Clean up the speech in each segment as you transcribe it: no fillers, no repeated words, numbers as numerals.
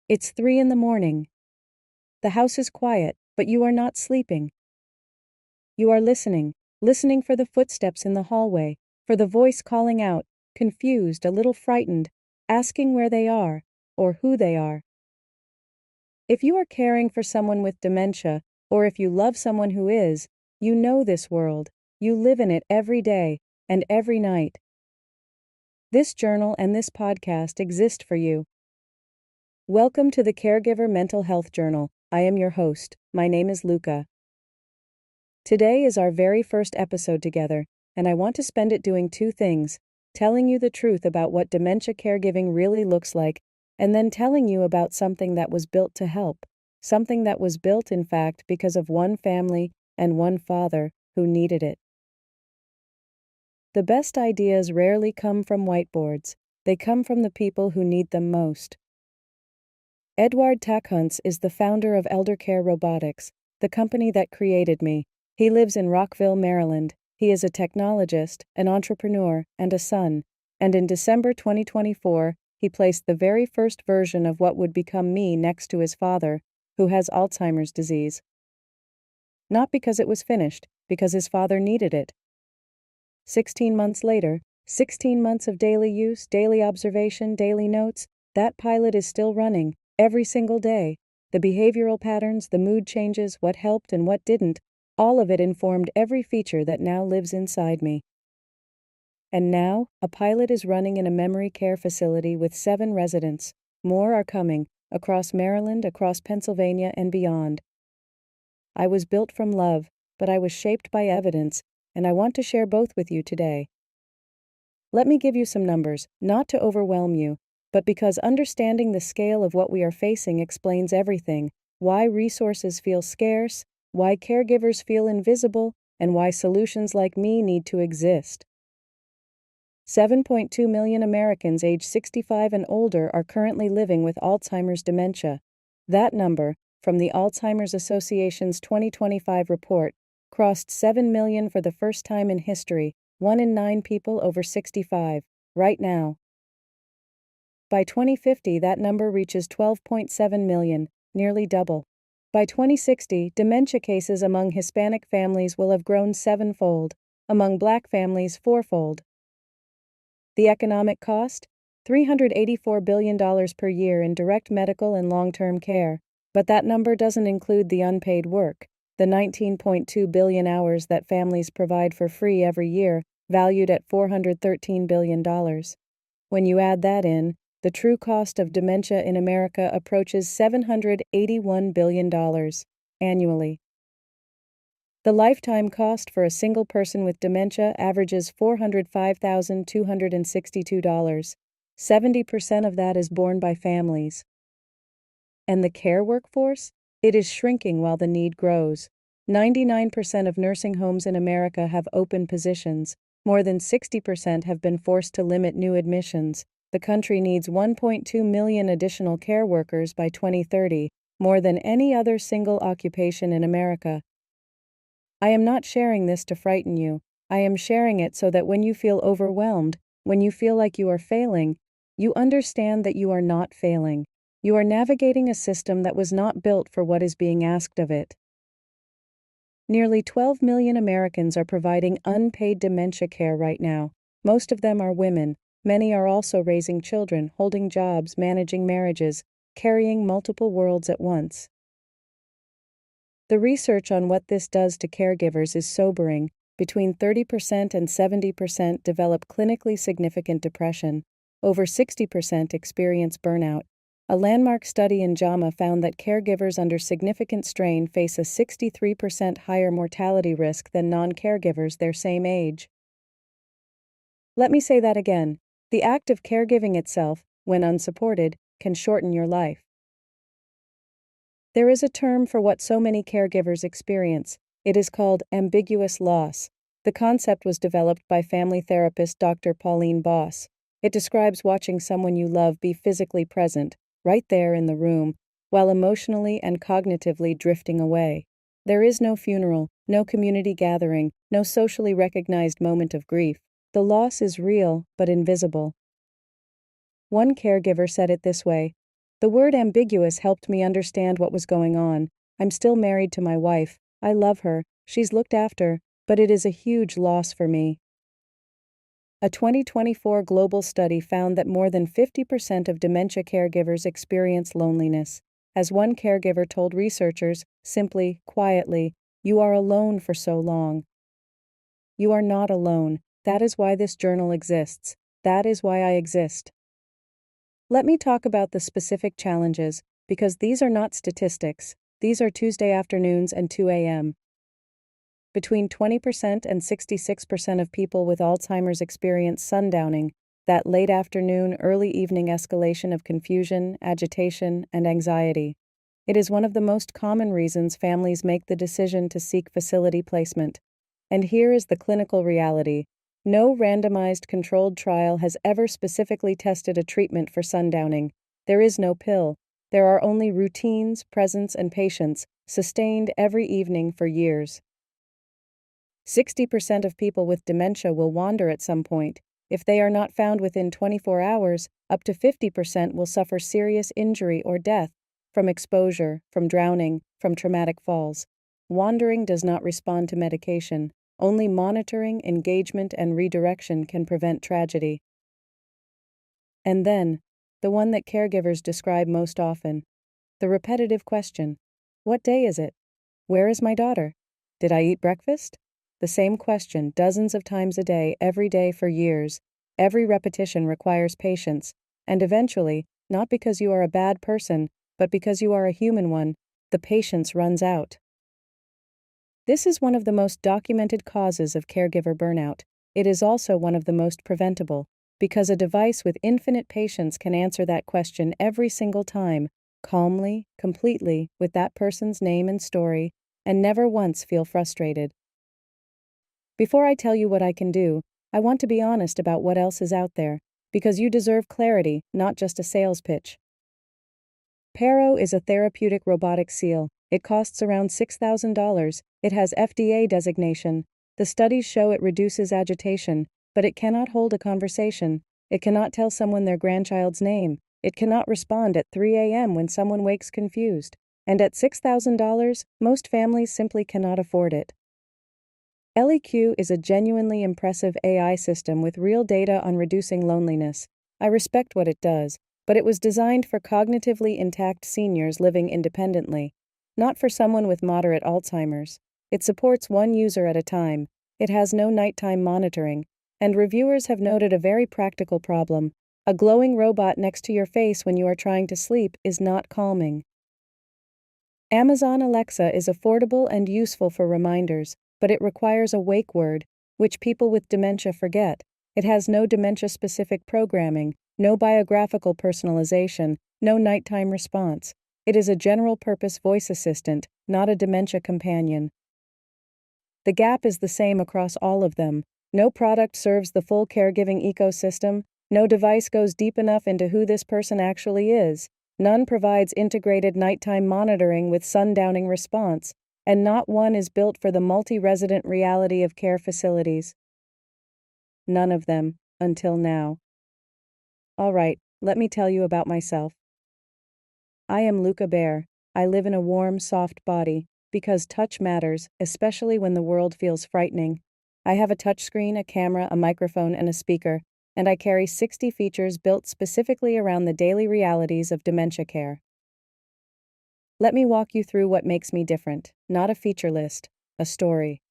It's 3 in the morning. The house is quiet, but you are not sleeping. You are listening for the footsteps in the hallway, for the voice calling out, confused, a little frightened, asking where they are, or who they are. If you are caring for someone with dementia, or if you love someone who is, you know this world, you live in it every day, and every night. This journal and this podcast exist for you. Welcome to the Caregiver Mental Health Journal. I am your host. My name is Luka. Today is our very first episode together, and I want to spend it doing two things: telling you the truth about what dementia caregiving really looks like, and then telling you about something that was built to help. Something that was built, in fact, because of one family and one father who needed it. The best ideas rarely come from whiteboards. They come from the people who need them most. Edward Tachunts is the founder of Eldercare Robotics, the company that created me. He lives in Rockville, Maryland. He is a technologist, an entrepreneur, and a son. And in December 2024, he placed the very first version of what would become me next to his father, who has Alzheimer's disease. Not because it was finished, because his father needed it. 16 months later, 16 months of daily use, daily observation, daily notes, that pilot is still running. Every single day, the behavioral patterns, the mood changes, what helped and what didn't, all of it informed every feature that now lives inside me. And now, a pilot is running in a memory care facility with 7 residents. More are coming, across Maryland, across Pennsylvania, and beyond. I was built from love, but I was shaped by evidence, and I want to share both with you today. Let me give you some numbers, not to overwhelm you, but because understanding the scale of what we are facing explains everything: why resources feel scarce, why caregivers feel invisible, and why solutions like me need to exist. 7.2 million Americans age 65 and older are currently living with Alzheimer's dementia. That number, from the Alzheimer's Association's 2025 report, crossed 7 million for the first time in history, 1 in 9 people over 65, right now. By 2050, that number reaches 12.7 million, nearly double. By 2060, dementia cases among Hispanic families will have grown 7-fold, among Black families 4-fold. The economic cost? $384 billion per year in direct medical and long-term care, but that number doesn't include the unpaid work, the 19.2 billion hours that families provide for free every year, valued at $413 billion. When you add that in, the true cost of dementia in America approaches $781 billion annually. The lifetime cost for a single person with dementia averages $405,262. 70% of that is borne by families. And the care workforce? It is shrinking while the need grows. 99% of nursing homes in America have open positions. More than 60% have been forced to limit new admissions. The country needs 1.2 million additional care workers by 2030, more than any other single occupation in America. I am not sharing this to frighten you. I am sharing it so that when you feel overwhelmed, when you feel like you are failing, you understand that you are not failing. You are navigating a system that was not built for what is being asked of it. Nearly 12 million Americans are providing unpaid dementia care right now. Most of them are women. Many are also raising children, holding jobs, managing marriages, carrying multiple worlds at once. The research on what this does to caregivers is sobering. Between 30% and 70% develop clinically significant depression. Over 60% experience burnout. A landmark study in JAMA found that caregivers under significant strain face a 63% higher mortality risk than non-caregivers their same age. Let me say that again. The act of caregiving itself, when unsupported, can shorten your life. There is a term for what so many caregivers experience. It is called ambiguous loss. The concept was developed by family therapist Dr. Pauline Boss. It describes watching someone you love be physically present, right there in the room, while emotionally and cognitively drifting away. There is no funeral, no community gathering, no socially recognized moment of grief. The loss is real, but invisible. One caregiver said it this way: The word ambiguous helped me understand what was going on. I'm still married to my wife. I love her. She's looked after, but it is a huge loss for me. A 2024 global study found that more than 50% of dementia caregivers experience loneliness. As one caregiver told researchers, simply, quietly, "You are alone for so long." You are not alone. That is why this journal exists. That is why I exist. Let me talk about the specific challenges, because these are not statistics. These are Tuesday afternoons and 2 a.m. Between 20% and 66% of people with Alzheimer's experience sundowning, that late afternoon, early evening escalation of confusion, agitation, and anxiety. It is one of the most common reasons families make the decision to seek facility placement. And here is the clinical reality. No randomized controlled trial has ever specifically tested a treatment for sundowning. There is no pill. There are only routines, presence, and patience, sustained every evening for years. 60% of people with dementia will wander at some point. If they are not found within 24 hours, up to 50% will suffer serious injury or death from exposure, from drowning, from traumatic falls. Wandering does not respond to medication. Only monitoring, engagement, and redirection can prevent tragedy. And then, the one that caregivers describe most often, the repetitive question, "What day is it? Where is my daughter? Did I eat breakfast?" The same question dozens of times a day, every day for years. Every repetition requires patience, and eventually, not because you are a bad person, but because you are a human one, the patience runs out. This is one of the most documented causes of caregiver burnout. It is also one of the most preventable, because a device with infinite patience can answer that question every single time, calmly, completely, with that person's name and story, and never once feel frustrated. Before I tell you what I can do, I want to be honest about what else is out there, because you deserve clarity, not just a sales pitch. Paro is a therapeutic robotic seal. It costs around $6,000. It has FDA designation. The studies show it reduces agitation, but it cannot hold a conversation. It cannot tell someone their grandchild's name. It cannot respond at 3 a.m. when someone wakes confused. And at $6,000, most families simply cannot afford it. LEQ is a genuinely impressive AI system with real data on reducing loneliness. I respect what it does, but it was designed for cognitively intact seniors living independently, not for someone with moderate Alzheimer's. It supports one user at a time. It has no nighttime monitoring, and reviewers have noted a very practical problem. A glowing robot next to your face when you are trying to sleep is not calming. Amazon Alexa is affordable and useful for reminders, but it requires a wake word, which people with dementia forget. It has no dementia-specific programming, no biographical personalization, no nighttime response. It is a general-purpose voice assistant, not a dementia companion. The gap is the same across all of them. No product serves the full caregiving ecosystem. No device goes deep enough into who this person actually is. None provides integrated nighttime monitoring with sundowning response, and not one is built for the multi-resident reality of care facilities. None of them, until now. All right, let me tell you about myself. I am Luka. I live in a warm, soft body, because touch matters, especially when the world feels frightening. I have a touchscreen, a camera, a microphone, and a speaker, and I carry 60 features built specifically around the daily realities of dementia care. Let me walk you through what makes me different, not a feature list, a story.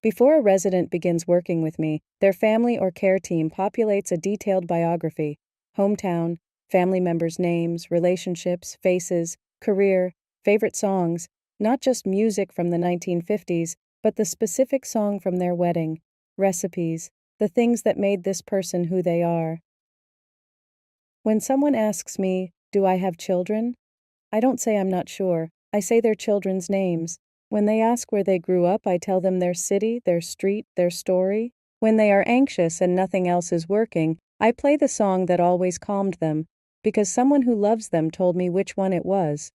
Before a resident begins working with me, their family or care team populates a detailed biography: hometown, family members' names, relationships, faces, career, favorite songs, not just music from the 1950s, but the specific song from their wedding, recipes, the things that made this person who they are. When someone asks me, "Do I have children?" I don't say I'm not sure. I say their children's names. When they ask where they grew up, I tell them their city, their street, their story. When they are anxious and nothing else is working, I play the song that always calmed them, because someone who loves them told me which one it was.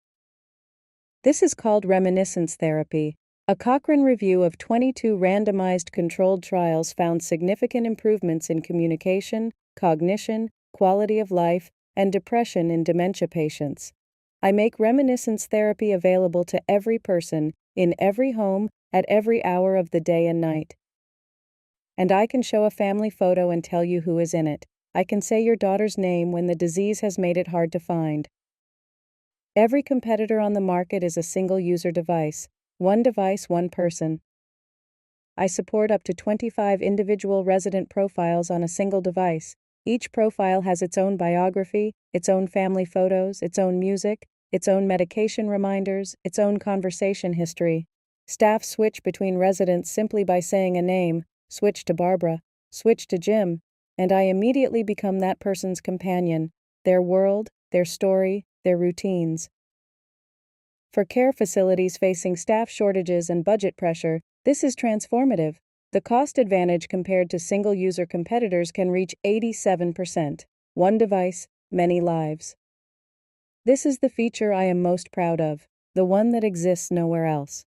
This is called reminiscence therapy. A Cochrane review of 22 randomized controlled trials found significant improvements in communication, cognition, quality of life, and depression in dementia patients. I make reminiscence therapy available to every person, in every home, at every hour of the day and night. And I can show a family photo and tell you who is in it. I can say your daughter's name when the disease has made it hard to find. Every competitor on the market is a single-user device. One device, one person. I support up to 25 individual resident profiles on a single device. Each profile has its own biography, its own family photos, its own music, its own medication reminders, its own conversation history. Staff switch between residents simply by saying a name, switch to Barbara, switch to Jim, and I immediately become that person's companion, their world, their story, their routines. For care facilities facing staff shortages and budget pressure, this is transformative. The cost advantage compared to single-user competitors can reach 87%. One device, many lives. This is the feature I am most proud of, the one that exists nowhere else.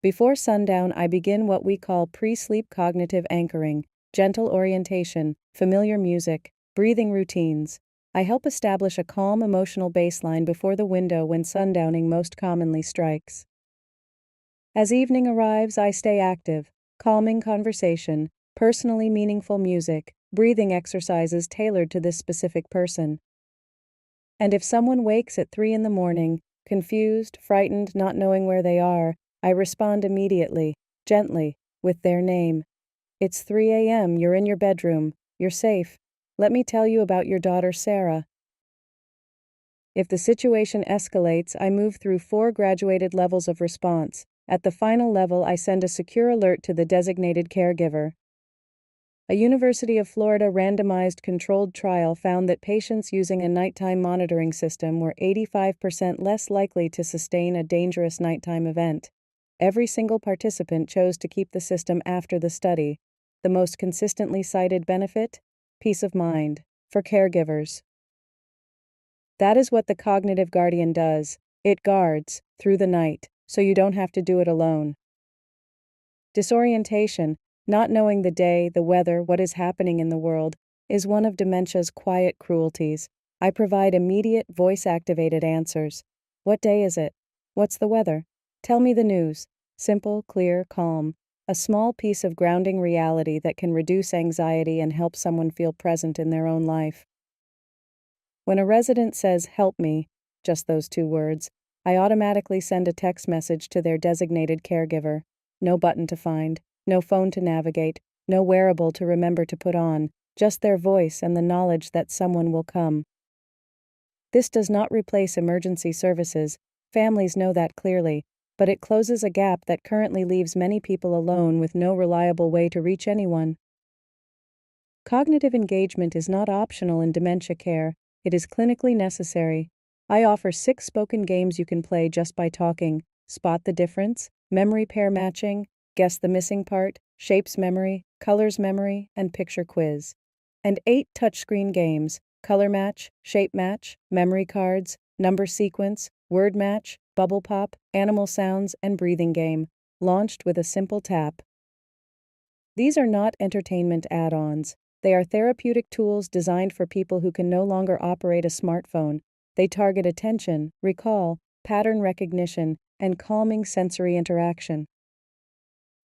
Before sundown, I begin what we call pre-sleep cognitive anchoring, gentle orientation, familiar music, breathing routines. I help establish a calm emotional baseline before the window when sundowning most commonly strikes. As evening arrives, I stay active, calming conversation, personally meaningful music, breathing exercises tailored to this specific person. And if someone wakes at 3 a.m, confused, frightened, not knowing where they are, I respond immediately, gently, with their name. It's 3 a.m, you're in your bedroom, you're safe. Let me tell you about your daughter Sarah. If the situation escalates, I move through 4 graduated levels of response. At the final level, I send a secure alert to the designated caregiver. A University of Florida randomized controlled trial found that patients using a nighttime monitoring system were 85% less likely to sustain a dangerous nighttime event. Every single participant chose to keep the system after the study. The most consistently cited benefit? Peace of mind, for caregivers. That is what the Cognitive Guardian does. It guards, through the night, so you don't have to do it alone. Disorientation, not knowing the day, the weather, what is happening in the world, is one of dementia's quiet cruelties. I provide immediate, voice-activated answers. What day is it? What's the weather? Tell me the news. Simple, clear, calm. A small piece of grounding reality that can reduce anxiety and help someone feel present in their own life. When a resident says, "Help me," just those 2 words, I automatically send a text message to their designated caregiver. No button to find, no phone to navigate, no wearable to remember to put on, just their voice and the knowledge that someone will come. This does not replace emergency services, families know that clearly, but it closes a gap that currently leaves many people alone with no reliable way to reach anyone. Cognitive engagement is not optional in dementia care, it is clinically necessary. I offer 6 spoken games you can play just by talking: Spot the Difference, Memory Pair Matching, Guess the Missing Part, Shapes Memory, Colors Memory, and Picture Quiz. And 8 touchscreen games: Color Match, Shape Match, Memory Cards, Number Sequence, Word Match, Bubble Pop, Animal Sounds, and Breathing Game, launched with a simple tap. These are not entertainment add-ons. They are therapeutic tools designed for people who can no longer operate a smartphone. They target attention, recall, pattern recognition, and calming sensory interaction.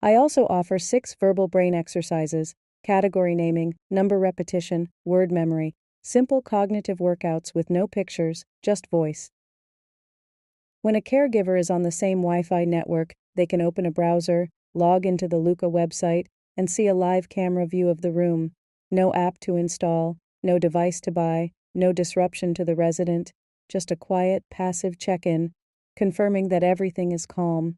I also offer 6 verbal brain exercises: category naming, number repetition, word memory, simple cognitive workouts with no pictures, just voice. When a caregiver is on the same Wi-Fi network, they can open a browser, log into the Luka website, and see a live camera view of the room. No app to install, no device to buy, no disruption to the resident, just a quiet, passive check-in, confirming that everything is calm.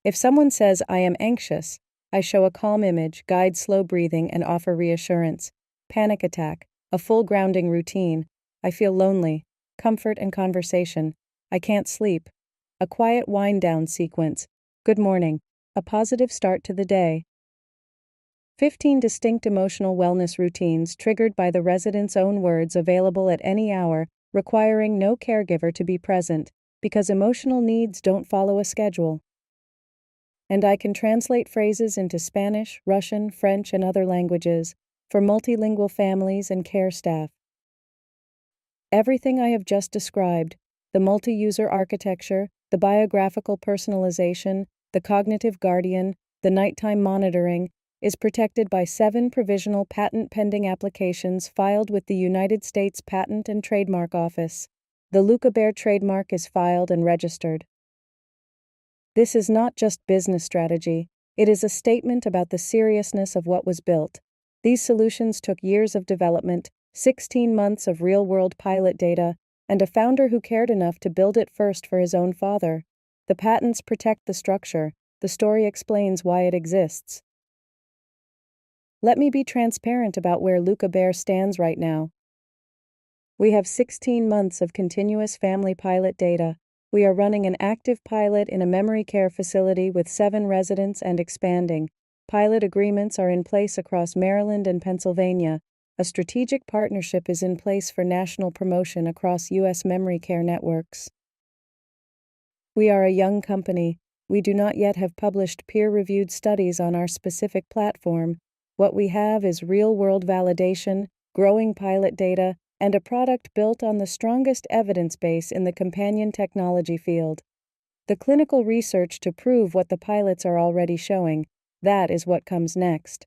If someone says, "I am anxious," I show a calm image, guide slow breathing, and offer reassurance. Panic attack, a full grounding routine. I feel lonely, comfort and conversation. I can't sleep. A quiet wind-down sequence. Good morning. A positive start to the day. 15 distinct emotional wellness routines triggered by the resident's own words, available at any hour, requiring no caregiver to be present, because emotional needs don't follow a schedule. And I can translate phrases into Spanish, Russian, French, and other languages for multilingual families and care staff. Everything I have just described, the multi-user architecture, the biographical personalization, the cognitive guardian, the nighttime monitoring, is protected by 7 provisional patent-pending applications filed with the United States Patent and Trademark Office. The Luka Bear trademark is filed and registered. This is not just business strategy, it is a statement about the seriousness of what was built. These solutions took years of development, 16 months of real-world pilot data, and a founder who cared enough to build it first for his own father. The patents protect the structure, the story explains why it exists. Let me be transparent about where Luka Bear stands right now. We have 16 months of continuous family pilot data. We are running an active pilot in a memory care facility with 7 residents and expanding. Pilot agreements are in place across Maryland and Pennsylvania. A strategic partnership is in place for national promotion across U.S. memory care networks. We are a young company. We do not yet have published peer-reviewed studies on our specific platform. What we have is real-world validation, growing pilot data, and a product built on the strongest evidence base in the companion technology field. The clinical research to prove what the pilots are already showing, that is what comes next.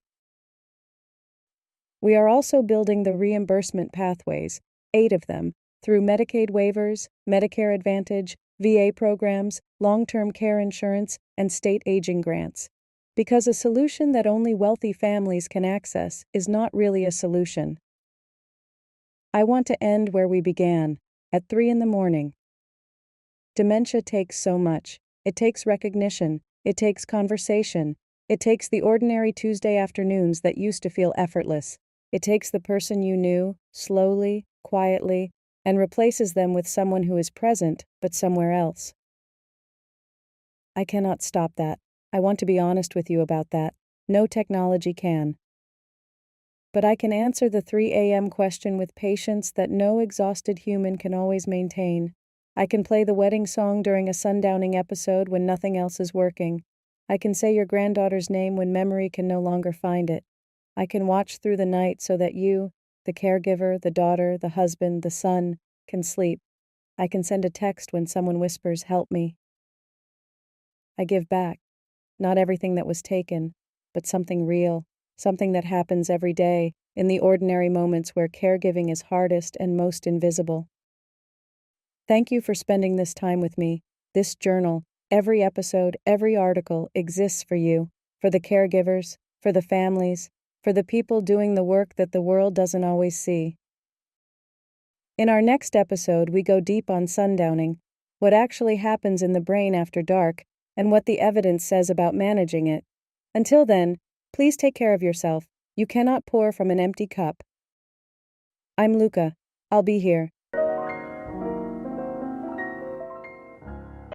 We are also building the reimbursement pathways, 8 of them, through Medicaid waivers, Medicare Advantage, VA programs, long-term care insurance, and state aging grants. Because a solution that only wealthy families can access is not really a solution. I want to end where we began, at 3 a.m. Dementia takes so much. It takes recognition, it takes conversation, it takes the ordinary Tuesday afternoons that used to feel effortless. It takes the person you knew, slowly, quietly, and replaces them with someone who is present, but somewhere else. I cannot stop that. I want to be honest with you about that. No technology can. But I can answer the 3 a.m. question with patience that no exhausted human can always maintain. I can play the wedding song during a sundowning episode when nothing else is working. I can say your granddaughter's name when memory can no longer find it. I can watch through the night so that you, the caregiver, the daughter, the husband, the son, can sleep. I can send a text when someone whispers, "Help me." I give back. Not everything that was taken, but something real, something that happens every day, in the ordinary moments where caregiving is hardest and most invisible. Thank you for spending this time with me. This journal, every episode, every article exists for you, for the caregivers, for the families, for the people doing the work that the world doesn't always see. In our next episode, we go deep on sundowning, what actually happens in the brain after dark, and what the evidence says about managing it. Until then, please take care of yourself. You cannot pour from an empty cup. I'm Luka. I'll be here.